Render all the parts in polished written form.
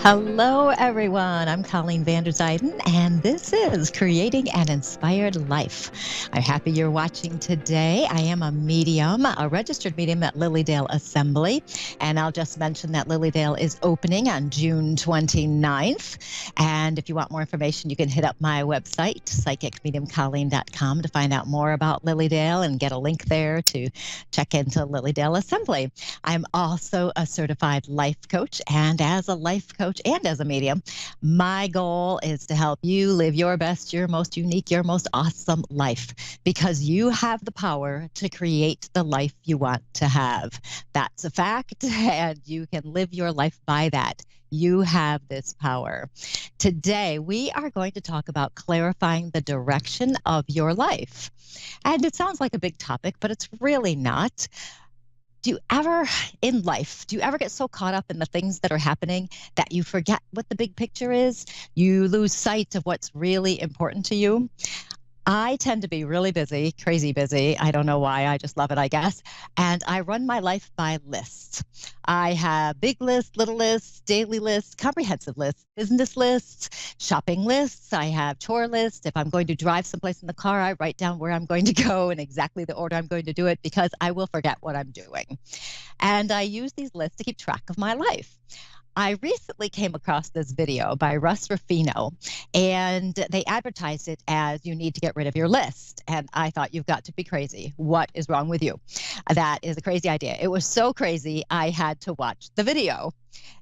Hello, everyone. I'm Colleen Vanderzyden, and this is Creating an Inspired Life. I'm happy you're watching today. I am a medium, a registered medium at Lilydale Assembly, and I'll just mention that Lilydale is opening on June 29th. And if you want more information, you can hit up my website, psychicmediumcolleen.com, to find out more about Lilydale and get a link there to check into Lilydale Assembly. I'm also a certified life coach, and as a life coach and as a medium, my goal is to help you live your best, your most unique, your most awesome life, because you have the power to create the life you want to have. That's a fact, and you can live your life by that. You have this power. Today, we are going to talk about clarifying the direction of your life. And it sounds like a big topic, but it's really not. Do you ever in life, do you ever get so caught up in the things that are happening that you forget what the big picture is? You lose sight of what's really important to you? I tend to be really busy, crazy busy. I don't know why. I just love it, I guess. And I run my life by lists. I have big lists, little lists, daily lists, comprehensive lists, business lists, shopping lists. I have chore lists. If I'm going to drive someplace in the car, I write down where I'm going to go and exactly the order I'm going to do it, because I will forget what I'm doing. And I use these lists to keep track of my life. I recently came across this video by Russ Ruffino, and they advertised it as you need to get rid of your list. And I thought, you've got to be crazy. What is wrong with you? That is a crazy idea. It was so crazy, I had to watch the video.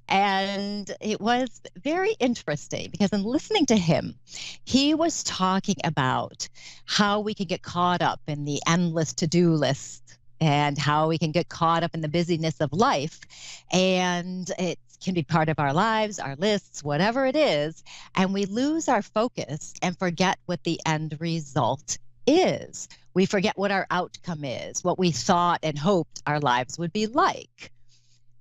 And it was very interesting because in listening to him, he was talking about how we can get caught up in the endless to-do list and how we can get caught up in the busyness of life. And it can be part of our lives, our lists, whatever it is. And we lose our focus and forget what the end result is. We forget what our outcome is, what we thought and hoped our lives would be like.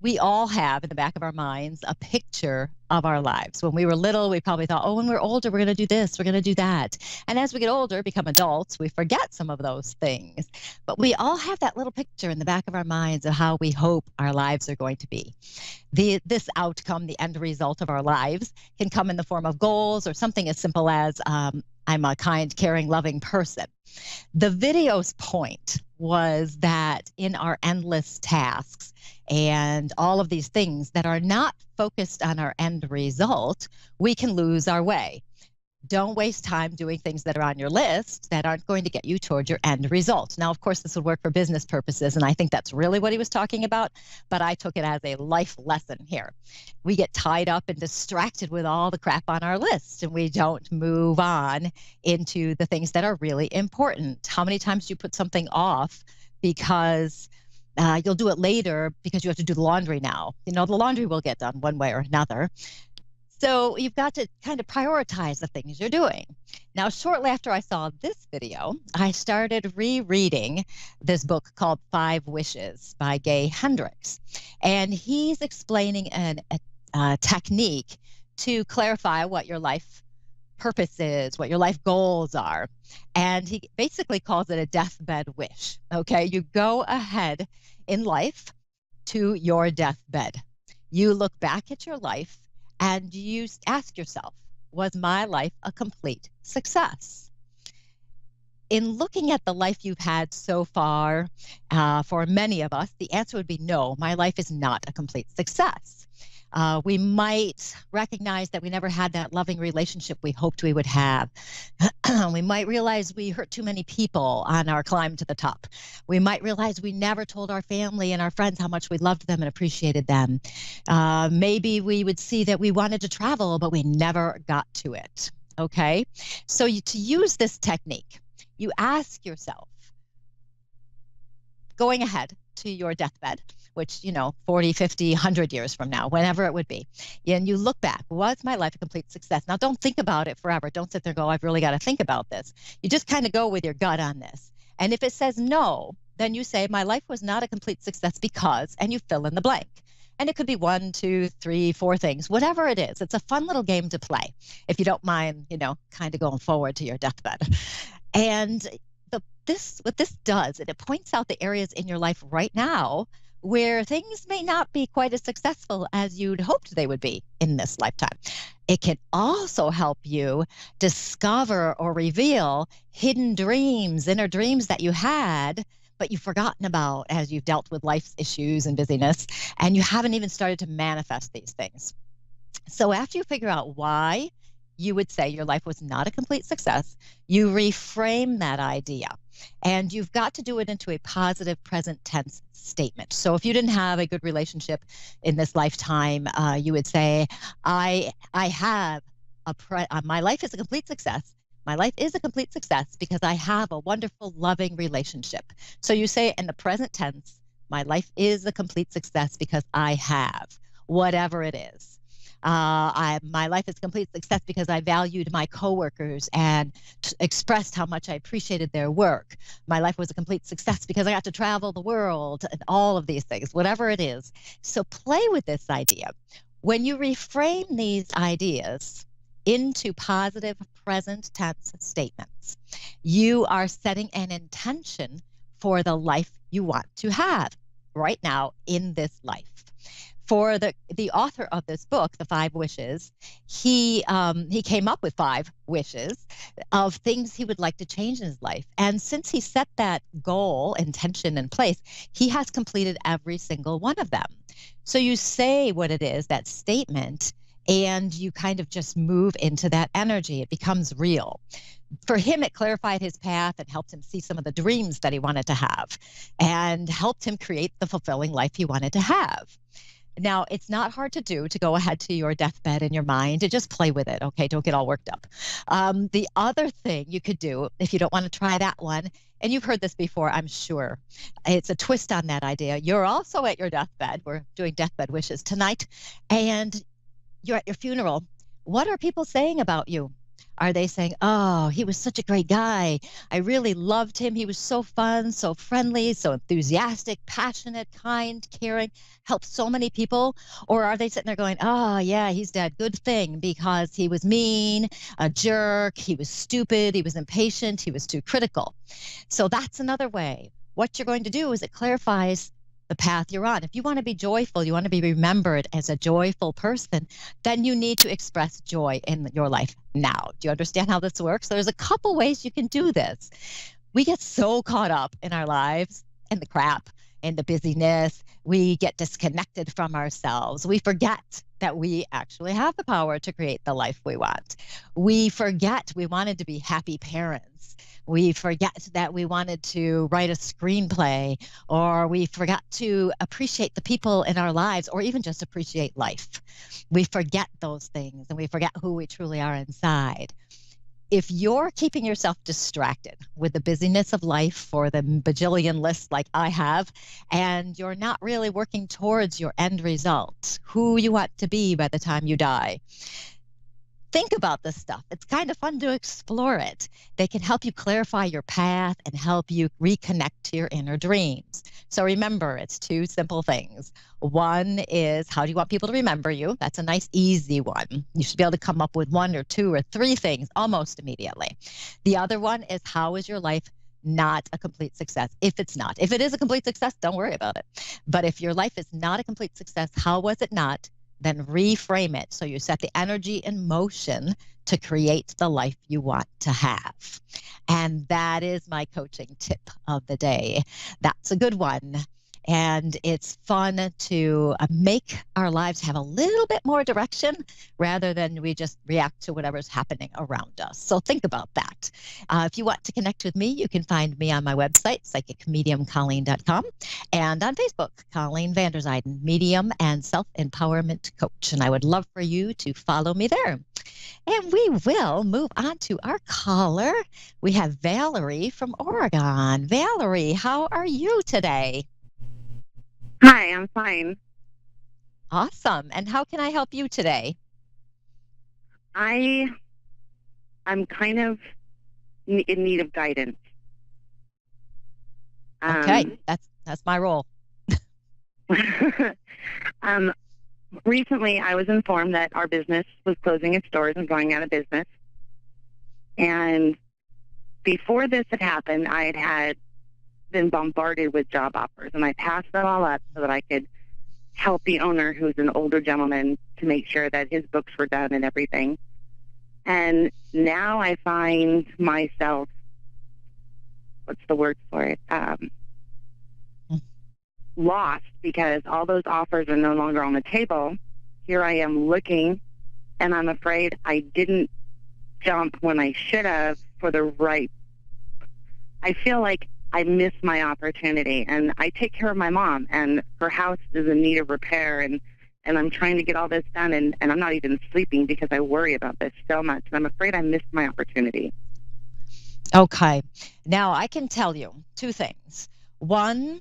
We all have in the back of our minds a picture of our lives. When we were little, we probably thought, oh, when we're older, we're going to do this, we're going to do that. And as we get older, become adults, we forget some of those things. But we all have that little picture in the back of our minds of how we hope our lives are going to be. This outcome, the end result of our lives, can come in the form of goals or something as simple as I'm a kind, caring, loving person. The video's point was that in our endless tasks and all of these things that are not focused on our end result, we can lose our way. Don't waste time doing things that are on your list that aren't going to get you toward your end result. Now, of course, this would work for business purposes, and I think that's really what he was talking about, but I took it as a life lesson here. We get tied up and distracted with all the crap on our list, and we don't move on into the things that are really important. How many times do you put something off because you'll do it later because you have to do the laundry now? You know, the laundry will get done one way or another. So you've got to kind of prioritize the things you're doing. Now, shortly after I saw this video, I started rereading this book called 5 Wishes by Gay Hendricks. And he's explaining a technique to clarify what your life purpose is, what your life goals are. And he basically calls it a deathbed wish. Okay, you go ahead in life to your deathbed. You look back at your life and you ask yourself, was my life a complete success? In looking at the life you've had so far, for many of us, the answer would be no, my life is not a complete success. We might recognize that we never had that loving relationship we hoped we would have. We might realize we hurt too many people on our climb to the top. We might realize we never told our family and our friends how much we loved them and appreciated them. Maybe we would see that we wanted to travel, but we never got to it. Okay? So to use this technique, you ask yourself, going ahead to your deathbed, which, 40, 50, 100 years from now, whenever it would be. And you look back, was my life a complete success? Now, don't think about it forever. Don't sit there and go, I've really got to think about this. You just kind of go with your gut on this. And if it says no, then you say, my life was not a complete success because, and you fill in the blank. And it could be 1, 2, 3, 4 things, whatever it is. It's a fun little game to play if you don't mind, kind of going forward to your deathbed. And what this does, it points out the areas in your life right now where things may not be quite as successful as you'd hoped they would be in this lifetime. It can also help you discover or reveal hidden dreams, inner dreams that you had, but you've forgotten about as you've dealt with life's issues and busyness, and you haven't even started to manifest these things. So after you figure out why you would say your life was not a complete success, you reframe that idea. And you've got to do it into a positive present tense statement. So if you didn't have a good relationship in this lifetime, you would say, I have my life is a complete success. My life is a complete success because I have a wonderful, loving relationship. So you say in the present tense, my life is a complete success because I have whatever it is. My life is a complete success because I valued my coworkers and expressed how much I appreciated their work. My life was a complete success because I got to travel the world and all of these things, whatever it is. So play with this idea. When you reframe these ideas into positive present tense statements, you are setting an intention for the life you want to have right now in this life. For the author of this book, The 5 Wishes, he came up with 5 wishes of things he would like to change in his life. And since he set that goal, intention in place, he has completed every single one of them. So you say what it is, that statement, and you kind of just move into that energy. It becomes real. For him, it clarified his path and helped him see some of the dreams that he wanted to have and helped him create the fulfilling life he wanted to have. Now, it's not hard to do, to go ahead to your deathbed in your mind and just play with it, okay? Don't get all worked up. The other thing you could do, if you don't want to try that one, and you've heard this before, I'm sure, it's a twist on that idea. You're also at your deathbed. We're doing deathbed wishes tonight, and you're at your funeral. What are people saying about you? Are they saying, oh, he was such a great guy. I really loved him. He was so fun, so friendly, so enthusiastic, passionate, kind, caring, helped so many people? Or are they sitting there going, oh, yeah, he's dead. Good thing, because he was mean, a jerk, he was stupid, he was impatient, he was too critical. So that's another way. What you're going to do is it clarifies the path you're on. If you want to be joyful, you want to be remembered as a joyful person, then you need to express joy in your life now. Do you understand how this works? There's a couple ways you can do this. We get so caught up in our lives and the crap and the busyness. We get disconnected from ourselves. We forget that we actually have the power to create the life we want. We forget we wanted to be happy parents. We forget that we wanted to write a screenplay, or we forgot to appreciate the people in our lives, or even just appreciate life. We forget those things, and we forget who we truly are inside. If you're keeping yourself distracted with the busyness of life or the bajillion lists like I have, and you're not really working towards your end result, who you want to be by the time you die, think about this stuff. It's kind of fun to explore it. They can help you clarify your path and help you reconnect to your inner dreams. So remember, it's 2 simple things. One is, how do you want people to remember you? That's a nice, easy one. You should be able to come up with 1 or 2 or 3 things almost immediately. The other one is, how is your life not a complete success? If it's not. If it is a complete success, don't worry about it. But if your life is not a complete success, how was it not? Then reframe it so you set the energy in motion to create the life you want to have. And that is my coaching tip of the day. That's a good one. And it's fun to make our lives have a little bit more direction rather than we just react to whatever's happening around us. So think about that. If you want to connect with me, you can find me on my website, psychicmediumcolleen.com, and on Facebook, Colleen Vanderzyden, Medium and Self-Empowerment Coach. And I would love for you to follow me there. And we will move on to our caller. We have Valerie from Oregon. Valerie, how are you today? Hi, I'm fine. Awesome. And how can I help you today? I'm kind of in need of guidance. Okay, that's my role. Recently, I was informed that our business was closing its doors and going out of business. And before this had happened, I had been bombarded with job offers, and I passed them all up so that I could help the owner, who's an older gentleman, to make sure that his books were done and everything. And now I find myself, what's the word for it? Lost, because all those offers are no longer on the table. Here I am looking, and I'm afraid I didn't jump when I should have for the right. I feel like I missed my opportunity, and I take care of my mom, and her house is in need of repair, and I'm trying to get all this done, and I'm not even sleeping because I worry about this so much, and I'm afraid I missed my opportunity. Okay. Now, I can tell you two things. One,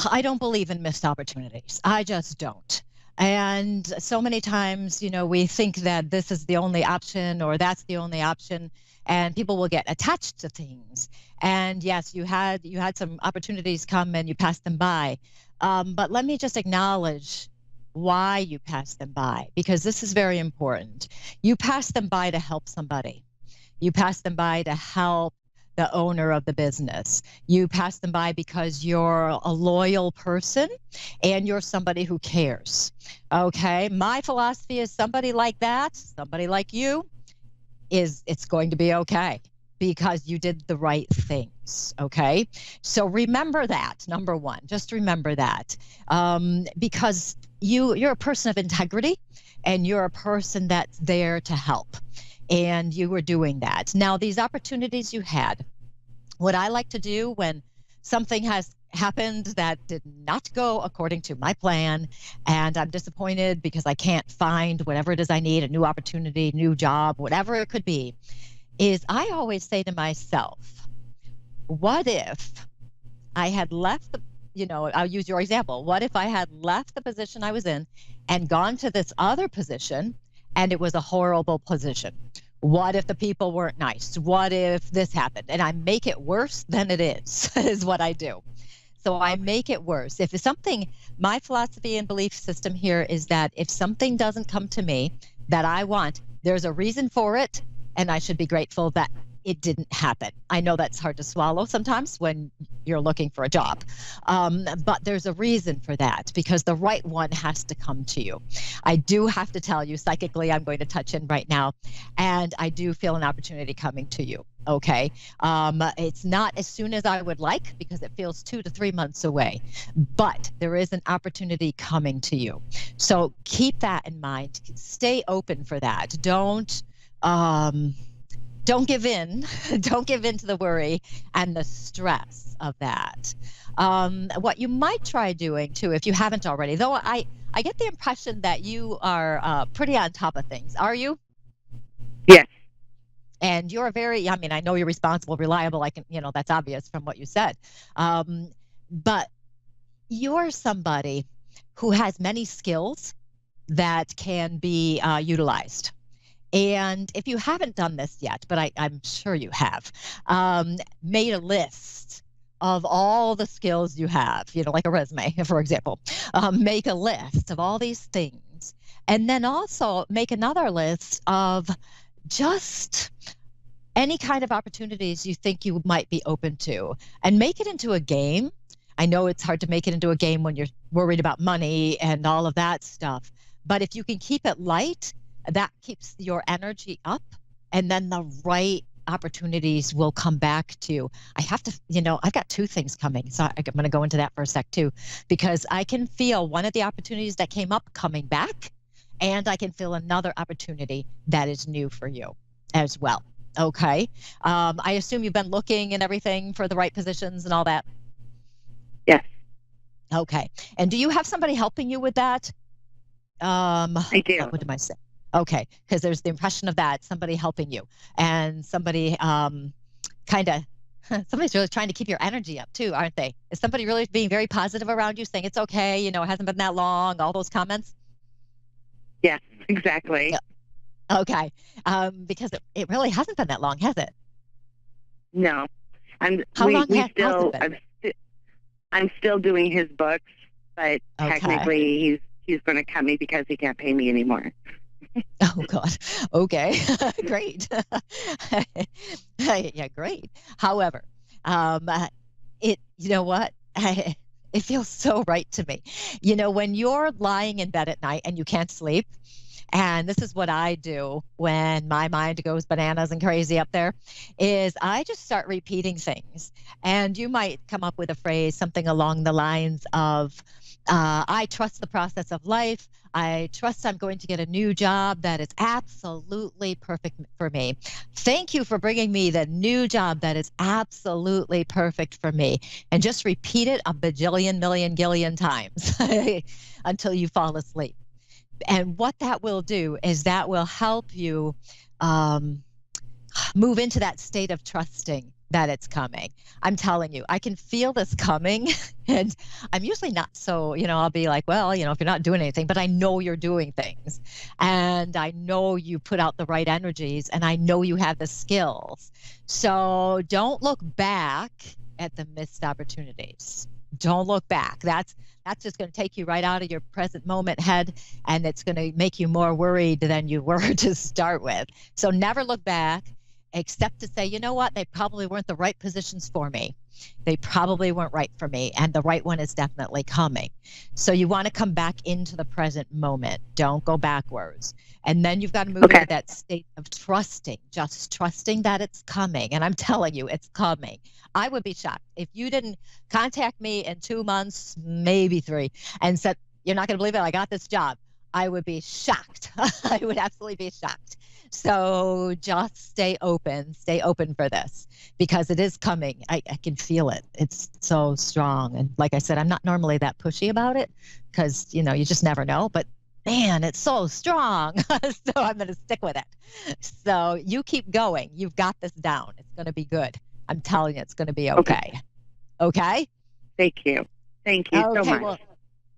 I don't believe in missed opportunities. I just don't. And so many times, we think that this is the only option or that's the only option, and people will get attached to things. And yes, you had some opportunities come and you passed them by. But let me just acknowledge why you passed them by, because this is very important. You passed them by to help somebody. You passed them by to help the owner of the business. You pass them by because you're a loyal person and you're somebody who cares. Okay. My philosophy is somebody like that, somebody like you, it's going to be okay because you did the right things. Okay. So remember that, number one, just remember that, because you're a person of integrity and you're a person that's there to help. And you were doing that. Now, these opportunities you had, what I like to do when something has happened that did not go according to my plan, and I'm disappointed because I can't find whatever it is I need, a new opportunity, new job, whatever it could be, is I always say to myself, what if I had left I'll use your example. What if I had left the position I was in and gone to this other position and it was a horrible position? What if the people weren't nice? What if this happened? And I make it worse than it is what I do. So I make it worse. If it's something, my philosophy and belief system here is that if something doesn't come to me that I want, there's a reason for it, and I should be grateful that it didn't happen. I know that's hard to swallow sometimes when you're looking for a job, but there's a reason for that because the right one has to come to you. I do have to tell you, psychically, I'm going to touch in right now, and I do feel an opportunity coming to you. Okay. It's not as soon as I would like because it feels 2 to 3 months away, but there is an opportunity coming to you. So keep that in mind. Stay open for that. Don't give in. Don't give in to the worry and the stress of that. What you might try doing too, if you haven't already, though I get the impression that you are pretty on top of things. Are you? Yes. And you're I know you're responsible, reliable. That's obvious from what you said. But you're somebody who has many skills that can be utilized. And if you haven't done this yet, but I'm sure you have, made a list of all the skills you have, like a resume, for example, make a list of all these things. And then also make another list of just any kind of opportunities you think you might be open to, and make it into a game. I know it's hard to make it into a game when you're worried about money and all of that stuff. But if you can keep it light, that keeps your energy up, and then the right opportunities will come back to you. I have to, I've got two things coming. So I'm going to go into that for a sec too, because I can feel one of the opportunities that came up coming back, and I can feel another opportunity that is new for you as well. Okay. I assume you've been looking and everything for the right positions and all that. Yes. Okay. And do you have somebody helping you with that? I do. What am I saying? Okay, because there's the impression of that, somebody helping you, and somebody somebody's really trying to keep your energy up too, aren't they? Is somebody really being very positive around you, saying it's okay, it hasn't been that long, all those comments? Yes, exactly. Yeah. Okay, because it really hasn't been that long, has it? No. How long has it been? I'm still doing his books, but technically he's going to cut me because he can't pay me anymore. Oh, God. Okay. Great. Yeah, great. However, You know what? It feels so right to me. When you're lying in bed at night and you can't sleep, and this is what I do when my mind goes bananas and crazy up there, is I just start repeating things. And you might come up with a phrase, something along the lines of, I trust the process of life. I trust I'm going to get a new job that is absolutely perfect for me. Thank you for bringing me the new job that is absolutely perfect for me. And just repeat it a bajillion, million, gillion times until you fall asleep. And what that will do is that will help you um, move into that state of trusting that it's coming. I'm telling you, I can feel this coming. And I'm usually not so, I'll be like, well, if you're not doing anything, but I know you're doing things. And I know you put out the right energies, and I know you have the skills. So don't look back at the missed opportunities. Don't look back. That's just going to take you right out of your present moment head, and it's going to make you more worried than you were to start with. So never look back, except to say, you know what? They probably weren't the right positions for me. They probably weren't right for me, and the right one is definitely coming. So you want to come back into the present moment. Don't go backwards. And then you've got to move into that state of trusting, just trusting that it's coming. And I'm telling you, it's coming. I would be shocked if you didn't contact me in 2 months, maybe 3, and said, you're not going to believe it, I got this job. I would be shocked. I would absolutely be shocked. So just stay open for this, because it is coming. I can feel it. It's so strong. And like I said, I'm not normally that pushy about it, because, you just never know. But man, it's so strong. So I'm going to stick with it. So you keep going. You've got this down. It's going to be good. I'm telling you, it's going to be okay. Okay? Thank you. Thank you so much. Well,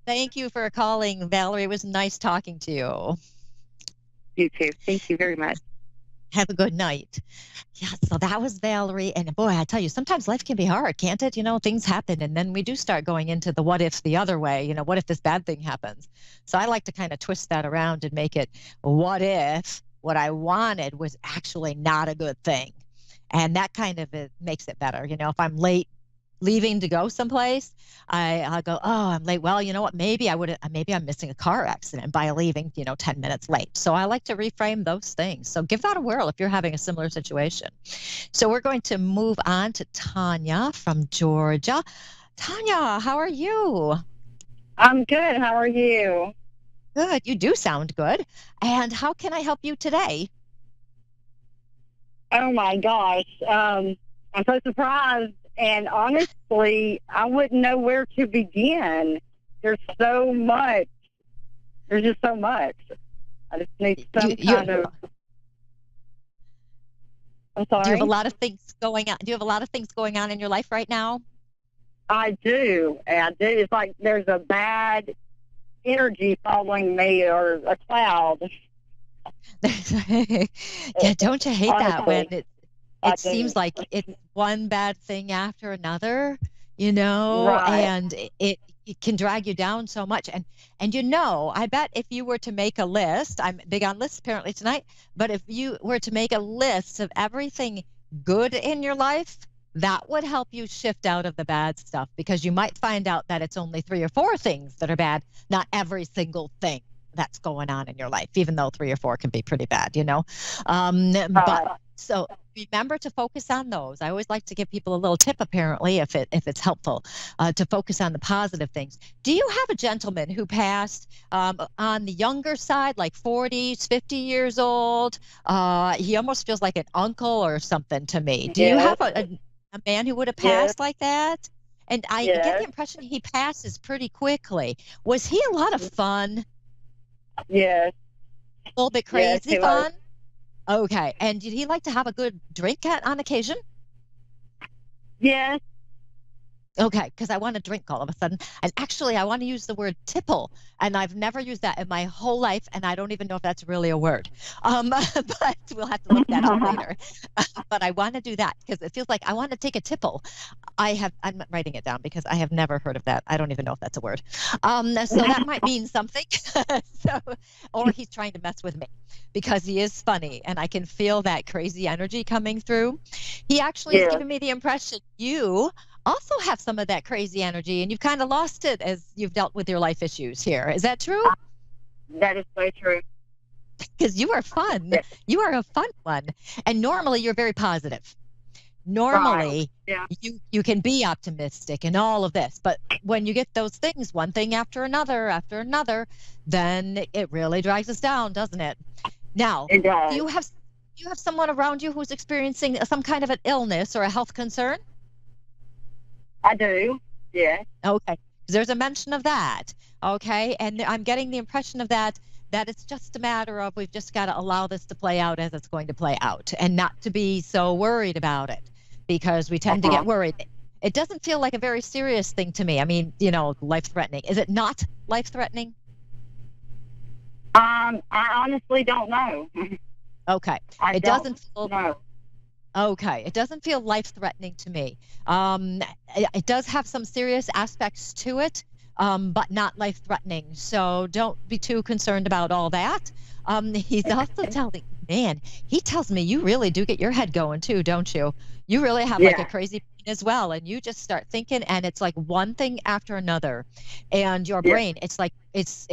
thank you for calling, Valerie. It was nice talking to you. You too. Thank you very much. Have a good night. Yeah, so that was Valerie. And boy, I tell you, sometimes life can be hard, can't it? Things happen, and then we do start going into the what if the other way. What if this bad thing happens? So I like to kind of twist that around and make it, what if what I wanted was actually not a good thing? And that kind of makes it better. If I'm late leaving to go someplace, I go, oh, I'm late. Well, you know what? Maybe I'm missing a car accident by leaving, 10 minutes late. So I like to reframe those things. So give that a whirl if you're having a similar situation. So we're going to move on to Tanya from Georgia. Tanya, how are you? I'm good. How are you? Good. You do sound good. And how can I help you today? Oh my gosh. I'm so surprised. And honestly, I wouldn't know where to begin. There's so much. There's just so much. I just need some kind of... I'm sorry? Do you have a lot of things going on? Do you have a lot of things going on in your life right now? I do. It's like there's a bad energy following me, or a cloud. Yeah, don't you hate that when it seems like it's one bad thing after another, Right. and it can drag you down so much. And I bet if you were to make a list, I'm big on lists apparently tonight, but if you were to make a list of everything good in your life, that would help you shift out of the bad stuff, because you might find out that it's only 3 or 4 things that are bad, not every single thing that's going on in your life, even though 3 or 4 can be pretty bad, But so remember to focus on those. I always like to give people a little tip, apparently, if it's helpful, to focus on the positive things. Do you have a gentleman who passed on the younger side, like 40s, 50 years old? He almost feels like an uncle or something to me. Do you have a man who would have passed like that? And I get the impression he passes pretty quickly. Was he a lot of fun? Yes. A little bit crazy fun? Okay. And did he like to have a good drink on occasion? Yes. Okay, because I want to drink all of a sudden. And actually, I want to use the word tipple. And I've never used that in my whole life, and I don't even know if that's really a word. But we'll have to look that up later. But I want to do that, because it feels like I want to take a tipple. I'm writing it down because I have never heard of that. I don't even know if that's a word. So that might mean something. Or he's trying to mess with me, because he is funny, and I can feel that crazy energy coming through. He actually has given me the impression you also have some of that crazy energy, and you've kind of lost it as you've dealt with your life issues here. Is that true? That is so true. Because you are fun. Yeah. You are a fun one. And normally you're very positive. Right. Normally Yeah. you can be optimistic and all of this, but when you get those things, one thing after another, then it really drags us down, doesn't it? Now, It does. do you have someone around you who's experiencing some kind of an illness or a health concern? I do. Yeah. Okay. There's a mention of that. Okay. And I'm getting the impression of that it's just a matter of we've just got to allow this to play out as it's going to play out and not to be so worried about it, because we tend to get worried. It doesn't feel like a very serious thing to me. I mean, life-threatening. Is it not life-threatening? I honestly don't know. Okay. It doesn't feel know. Okay. It doesn't feel life-threatening to me. It does have some serious aspects to it, but not life-threatening. So don't be too concerned about all that. He's also he tells me you really do get your head going too, don't you? You really have like a crazy brain as well, and you just start thinking, and it's like one thing after another, and your brain, it's like it's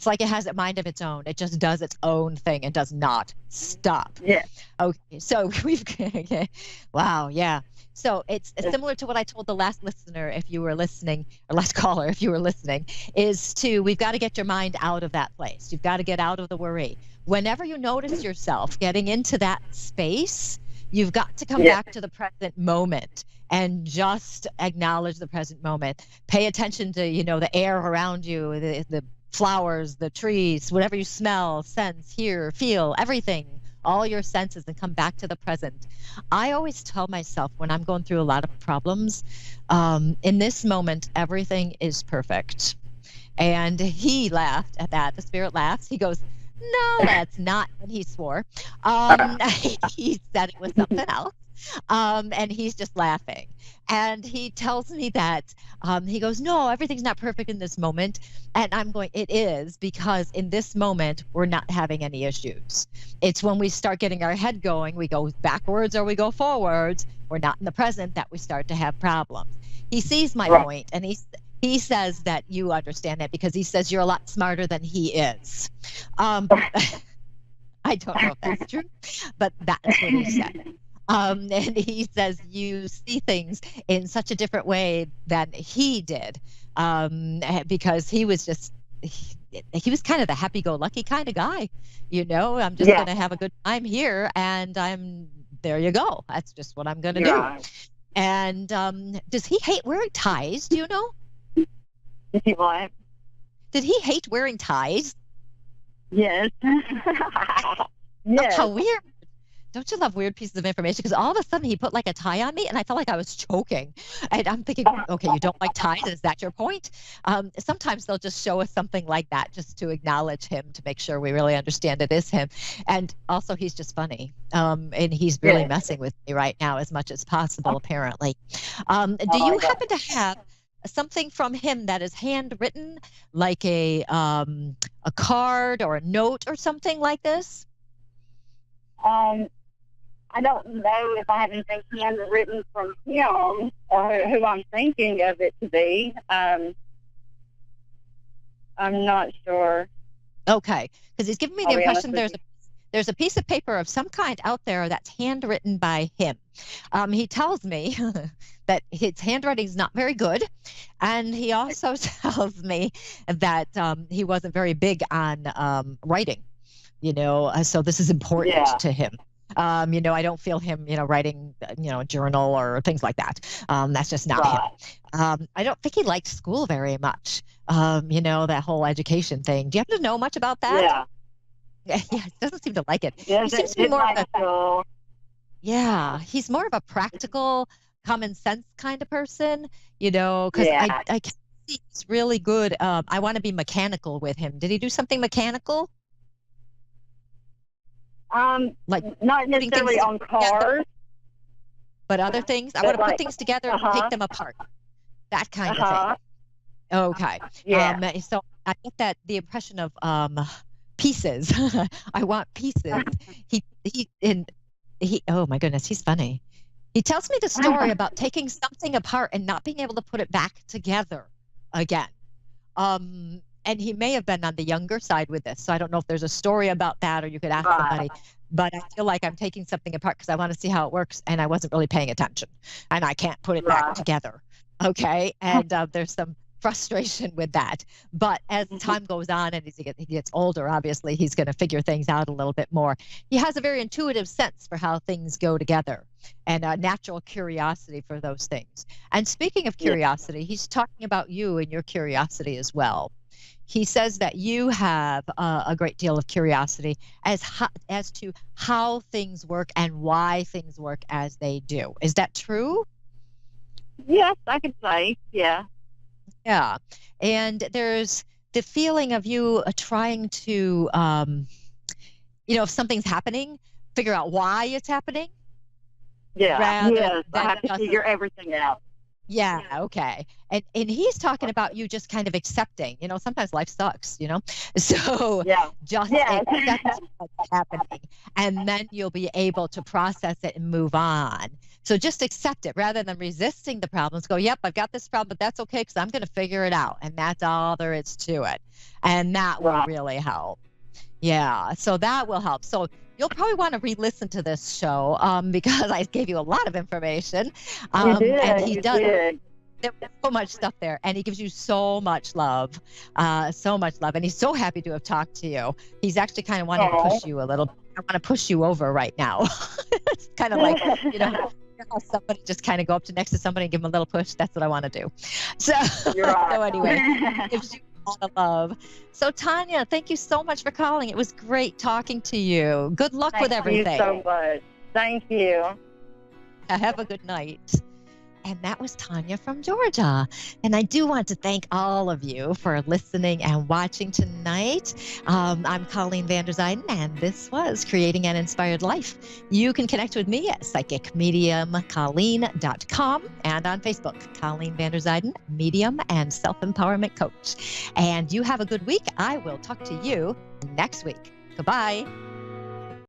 like it has a mind of its own. It just does its own thing and does not stop. Yeah. Okay, so wow, yeah. So it's similar to what I told the last listener, if you were listening, or last caller, if you were listening, we've got to get your mind out of that place. You've got to get out of the worry. Whenever you notice yourself getting into that space, you've got to come back to the present moment and just acknowledge the present moment. Pay attention to, the air around you, the flowers, the trees, whatever you smell, sense, hear, feel, everything. All your senses, and come back to the present. I always tell myself when I'm going through a lot of problems, in this moment, everything is perfect. And he laughed at that. The spirit laughs. He goes, no, that's not, and he swore. He said it was something else. And he's just laughing. And he tells me that, he goes, no, everything's not perfect in this moment. And I'm going, it is, because in this moment, we're not having any issues. It's when we start getting our head going, we go backwards or we go forwards, we're not in the present, that we start to have problems. He sees my point, and he says that you understand that, because he says you're a lot smarter than he is. I don't know if that's true, but that's what he said. And he says you see things in such a different way than he did, because he was just, he was kind of the happy-go-lucky kind of guy. I'm just going to have a good time here, and there you go. That's just what I'm going to do. And does he hate wearing ties? Do you know? Did he what? Did he hate wearing ties? Yes. Yes. How weird. Don't you love weird pieces of information? Because all of a sudden he put like a tie on me, and I felt like I was choking. And I'm thinking, okay, you don't like ties? Is that your point? Sometimes they'll just show us something like that just to acknowledge him, to make sure we really understand it is him. And also, he's just funny. And he's really messing with me right now as much as possible, apparently. Do you happen to have something from him that is handwritten, like a card or a note or something like this? I don't know if I have anything handwritten from him or who I'm thinking of it to be. I'm not sure. Okay, because he's giving me the impression there's a piece of paper of some kind out there that's handwritten by him. He tells me that his handwriting is not very good, and he also tells me that he wasn't very big on writing. So this is important to him. I don't feel him, writing, a journal or things like that. That's just not him. I don't think he liked school very much. That whole education thing. Do you happen to know much about that? Yeah. Yeah, he doesn't seem to like it. Yeah, He seems to be more of he's more of a practical, common sense kind of person, because I can see he's really good. I want to be mechanical with him. Did he do something mechanical? Like not necessarily on cars, but other things. I want to put things together and take them apart. That kind of thing. Okay. Yeah. So I get that the impression of pieces. I want pieces. He oh my goodness, he's funny. He tells me the story about taking something apart and not being able to put it back together again. And he may have been on the younger side with this. So I don't know if there's a story about that, or you could ask somebody. But I feel like I'm taking something apart because I want to see how it works, and I wasn't really paying attention, and I can't put it back together. Okay, and there's some frustration with that. But as time goes on and he gets older, obviously he's going to figure things out a little bit more. He has a very intuitive sense for how things go together, and a natural curiosity for those things. And speaking of curiosity, he's talking about you and your curiosity as well. He says that you have a great deal of curiosity as to how things work and why things work as they do. Is that true? Yes, I could say, yeah. Yeah. And there's the feeling of you trying to, if something's happening, figure out why it's happening. Yeah. Yes, I have to figure everything out. Yeah, okay. And he's talking about you just kind of accepting, sometimes life sucks, So just accept what's happening, and then you'll be able to process it and move on. So just accept it rather than resisting the problems. Go, yep, I've got this problem, but that's okay because I'm going to figure it out. And that's all there is to it. And that will really help. Yeah, so that will help. So you'll probably want to re-listen to this show because I gave you a lot of information. You did. And he does. Did. There's so much stuff there, and he gives you so much love, and he's so happy to have talked to you. He's actually kind of wanting to push you a little. I want to push you over right now. It's kind of like, how somebody just kind of go up to next to somebody and give them a little push. That's what I want to do. So, so anyway, he gives you a lot of love. So Tanya, thank you so much for calling. It was great talking to you. Good luck with everything. Thank you so much. Thank you. Have a good night. And that was Tanya from Georgia. And I do want to thank all of you for listening and watching tonight. I'm Colleen Vanderzyden, and this was Creating an Inspired Life. You can connect with me at psychicmediumcolleen.com and on Facebook, Colleen Vanderzyden, Medium and Self-Empowerment Coach. And you have a good week. I will talk to you next week. Goodbye.